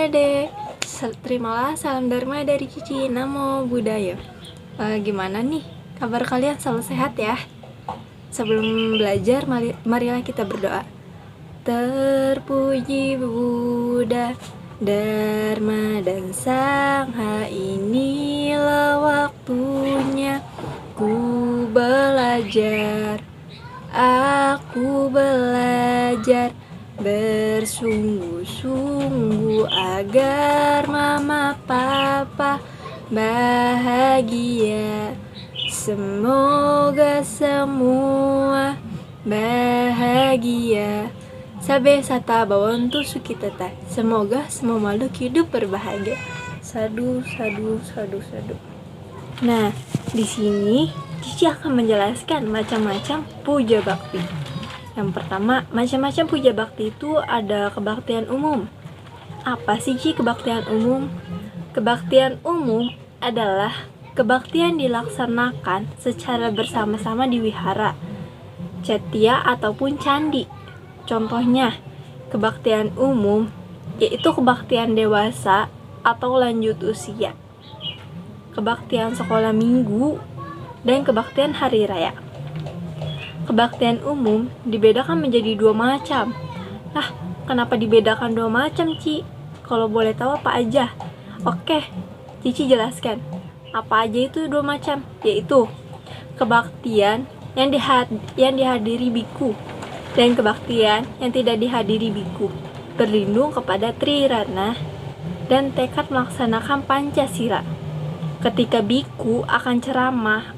Adek. Terimalah salam Dharma dari Cici. Namo Buddhaya. Gimana nih? Kabar kalian selalu sehat ya? Sebelum belajar, marilah kita berdoa. Terpuji Buddha, Dharma dan Sangha, inilah waktunya ku belajar. Aku belajar bersungguh-sungguh agar mama papa bahagia. Semoga semua bahagia. Sabe sata bawantu sukitata. Semoga semua makhluk hidup berbahagia. Sadu, sadu, sadu, sadu. Nah, di sini Cici akan menjelaskan macam-macam puja bakti. Yang pertama, macam-macam puja bakti itu ada kebaktian umum. Apa sih Ci kebaktian umum? Kebaktian umum adalah kebaktian dilaksanakan secara bersama-sama di wihara, cetya ataupun candi. Contohnya, kebaktian umum yaitu kebaktian dewasa atau lanjut usia, kebaktian sekolah minggu, dan kebaktian hari raya. Kebaktian umum dibedakan menjadi dua macam. Nah, kenapa dibedakan dua macam, Ci? Kalau boleh tahu apa aja? Oke, Cici jelaskan. Apa aja itu dua macam? Yaitu kebaktian yang dihadiri biku dan kebaktian yang tidak dihadiri biku. Berlindung kepada Trirana dan tekad melaksanakan Pancasila. Ketika biku akan ceramah,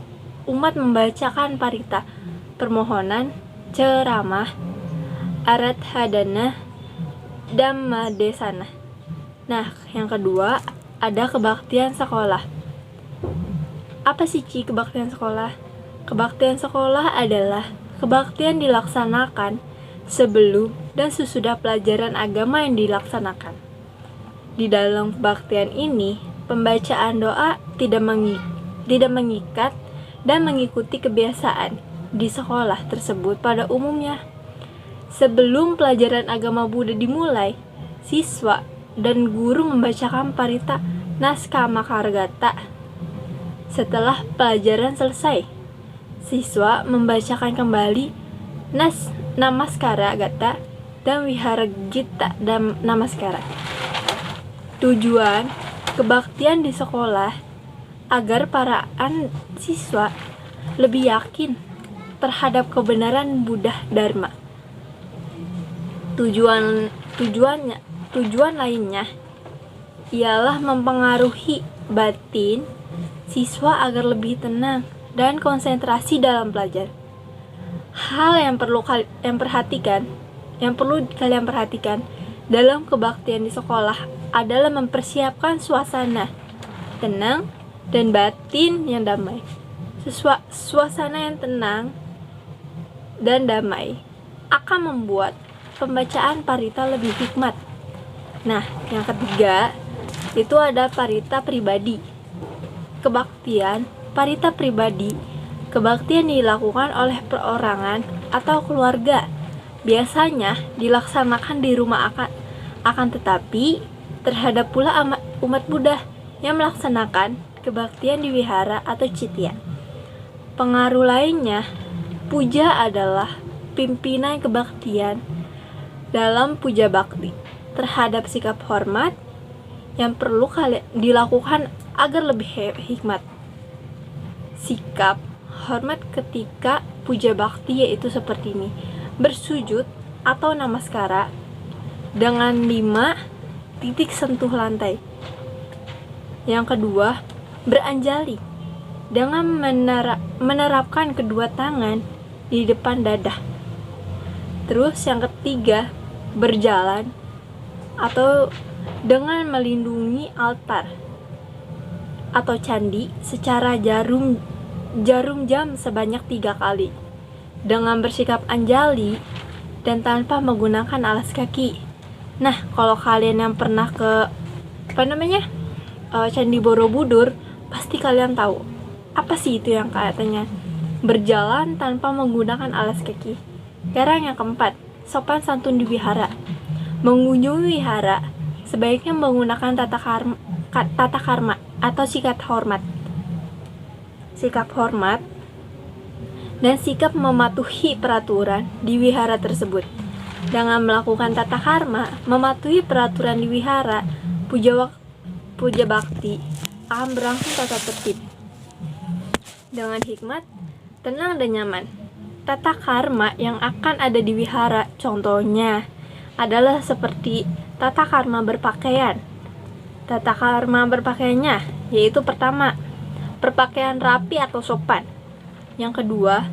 umat membacakan parita, permohonan, ceramah, aradhana, dhammadesana. Nah, yang kedua ada kebaktian sekolah. Apa sih Ci kebaktian sekolah? Kebaktian sekolah adalah kebaktian dilaksanakan sebelum dan sesudah pelajaran agama yang dilaksanakan. Di dalam kebaktian ini, pembacaan doa tidak mengikat dan mengikuti kebiasaan di sekolah tersebut pada umumnya. Sebelum pelajaran agama Buddha dimulai, siswa dan guru membacakan parita naskah makargata. Setelah pelajaran selesai, siswa membacakan kembali namaskara gata dan wihara gita dan namaskara. Tujuan kebaktian di sekolah agar para siswa lebih yakin terhadap kebenaran Buddha Dharma. Tujuan lainnya ialah mempengaruhi batin siswa agar lebih tenang dan konsentrasi dalam belajar. Hal yang perlu kalian perhatikan dalam kebaktian di sekolah adalah mempersiapkan suasana tenang dan batin yang damai. Suasana yang tenang dan damai akan membuat pembacaan parita lebih hikmat. Nah, yang ketiga itu ada parita pribadi. Kebaktian parita pribadi, kebaktian dilakukan oleh perorangan atau keluarga. Biasanya dilaksanakan di rumah akan tetapi terhadap pula umat Buddha yang melaksanakan kebaktian di wihara atau citya. Pengaruh lainnya, puja adalah pimpinan kebaktian dalam puja bakti terhadap sikap hormat yang perlu dilakukan agar lebih hikmat. Sikap hormat ketika puja bakti yaitu seperti ini: bersujud atau namaskara dengan 5 titik sentuh lantai. Yang kedua, beranjali dengan menerapkan kedua tangan di depan dada. Terus yang ketiga, berjalan atau dengan melindungi altar atau candi secara jarum jam sebanyak 3 kali dengan bersikap anjali dan tanpa menggunakan alas kaki. Nah, kalau kalian yang pernah ke Candi Borobudur, pasti kalian tahu apa sih itu yang katanya berjalan tanpa menggunakan alas kaki. Sekarang yang keempat, sopan santun di wihara. Mengunjungi wihara sebaiknya menggunakan tata karma atau sikap hormat. Sikap hormat dan sikap mematuhi peraturan di wihara tersebut. Dengan melakukan tata karma, mematuhi peraturan di wihara, puja bakti akan berlangsung tata tertib dengan hikmat, tenang dan nyaman. Tata karma yang akan ada di wihara contohnya adalah seperti tata karma berpakaian. Tata karma berpakaiannya yaitu pertama, berpakaian rapi atau sopan. Yang kedua,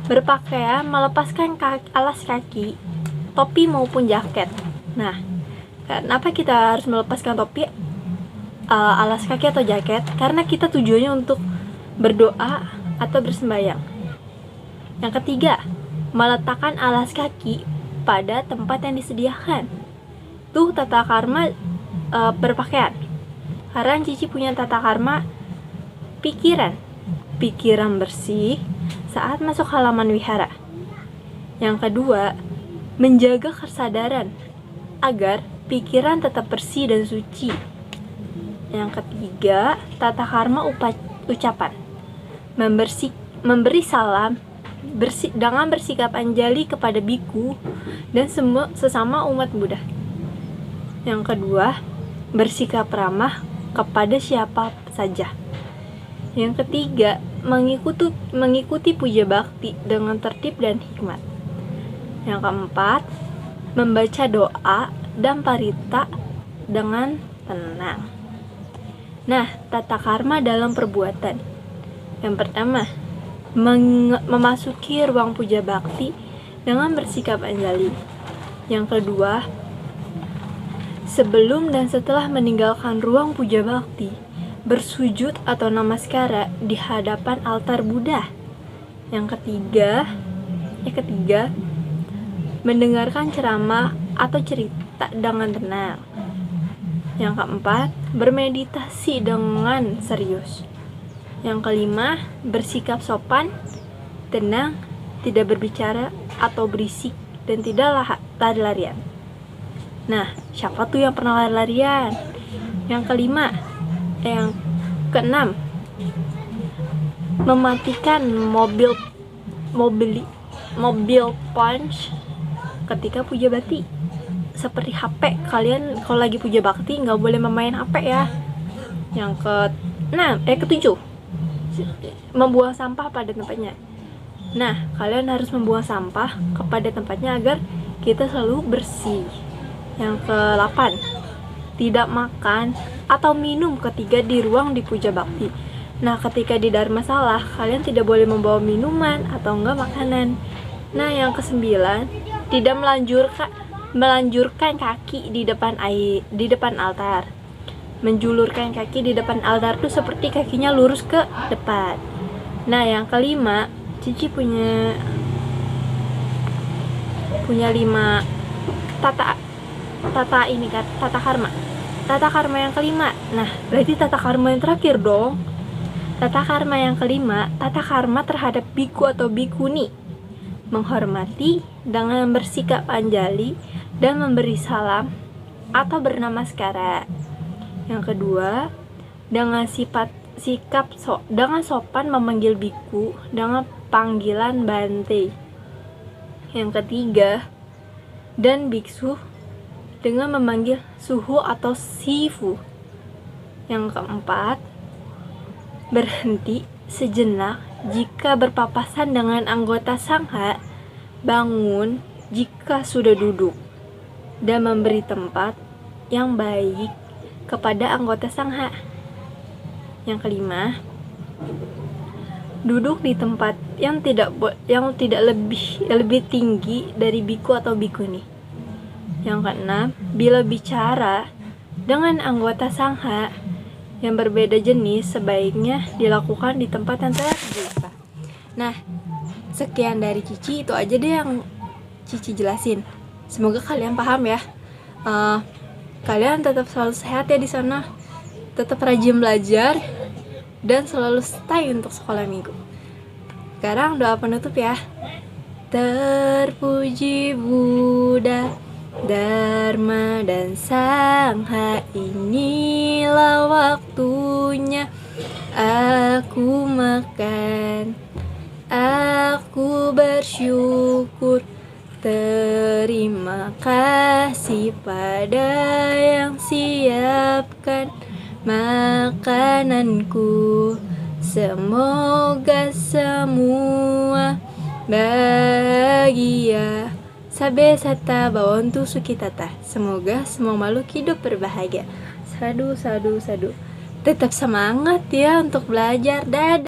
berpakaian melepaskan alas kaki, topi maupun jaket. Nah, kenapa kita harus melepaskan topi, alas kaki atau jaket? Karena kita tujuannya untuk berdoa atau bersembahyang. Yang ketiga, meletakkan alas kaki pada tempat yang disediakan. Tuh tata karma berpakaian. Sekarang Cici punya tata karma pikiran bersih saat masuk halaman wihara. Yang kedua, menjaga kesadaran agar pikiran tetap bersih dan suci. Yang ketiga, tata karma ucapan, memberi salam dengan bersikap anjali kepada biku dan sesama umat Buddha. Yang kedua, bersikap ramah kepada siapa saja. Yang ketiga, mengikuti puja bakti dengan tertib dan hikmat. Yang keempat, membaca doa dan parita dengan tenang. Nah, tata karma dalam perbuatan. Yang pertama, memasuki ruang puja bakti dengan bersikap anjali. Yang kedua, sebelum dan setelah meninggalkan ruang puja bakti, bersujud atau namaskara di hadapan altar Buddha. Yang ketiga, mendengarkan ceramah atau cerita dengan tenang. Yang keempat, bermeditasi dengan serius. Yang kelima, bersikap sopan, tenang, tidak berbicara atau berisik, dan tidak lari-larian. Nah, siapa tuh yang pernah lari-larian? Yang keenam, mematikan mobil punch ketika puja bakti. Seperti HP, kalian kalau lagi puja bakti nggak boleh memain HP ya. Yang ketujuh, membuang sampah pada tempatnya. Nah, kalian harus membuang sampah kepada tempatnya agar kita selalu bersih. Yang ke-8, tidak makan atau minum ketika di ruang di puja bakti. Nah, ketika di dharmasala, kalian tidak boleh membawa minuman atau enggak makanan. Nah, yang ke-9, tidak melanjurkan kaki di depan altar. Menjulurkan kaki di depan altar itu seperti kakinya lurus ke depan. Nah, yang ke-5, Cici punya 5 tata karma. Tata karma yang kelima. Nah, berarti tata karma yang terakhir dong. Tata karma yang kelima, tata karma terhadap biku atau bikuni. Menghormati dengan bersikap anjali dan memberi salam atau bernamaskara. Yang kedua, dengan dengan sopan memanggil biku dengan panggilan bante. Yang ketiga, dan biksu dengan memanggil suhu atau sifu. Yang keempat, berhenti sejenak jika berpapasan dengan anggota sangha, bangun jika sudah duduk, dan memberi tempat yang baik kepada anggota sangha. Yang kelima, duduk di tempat yang tidak lebih tinggi dari biku atau bikuni. Yang keenam, bila bicara dengan anggota sangha yang berbeda jenis, sebaiknya dilakukan di tempat yang telah terbuka. Nah, sekian dari Cici, itu aja deh yang Cici jelasin. Semoga kalian paham ya. Kalian tetap selalu sehat ya di sana. Tetap rajin belajar dan selalu stay untuk sekolah minggu. Sekarang doa penutup ya. Terpuji Buddha, Dharma dan Sangha, inilah waktunya aku makan. Aku bersyukur, terima kasih pada yang siapkan makananku. Semoga semua bahagia. Sabe sata bawantu sukitata. Semoga semua makhluk hidup berbahagia. Sadu, sadu, sadu. Tetap semangat ya untuk belajar. Dadah.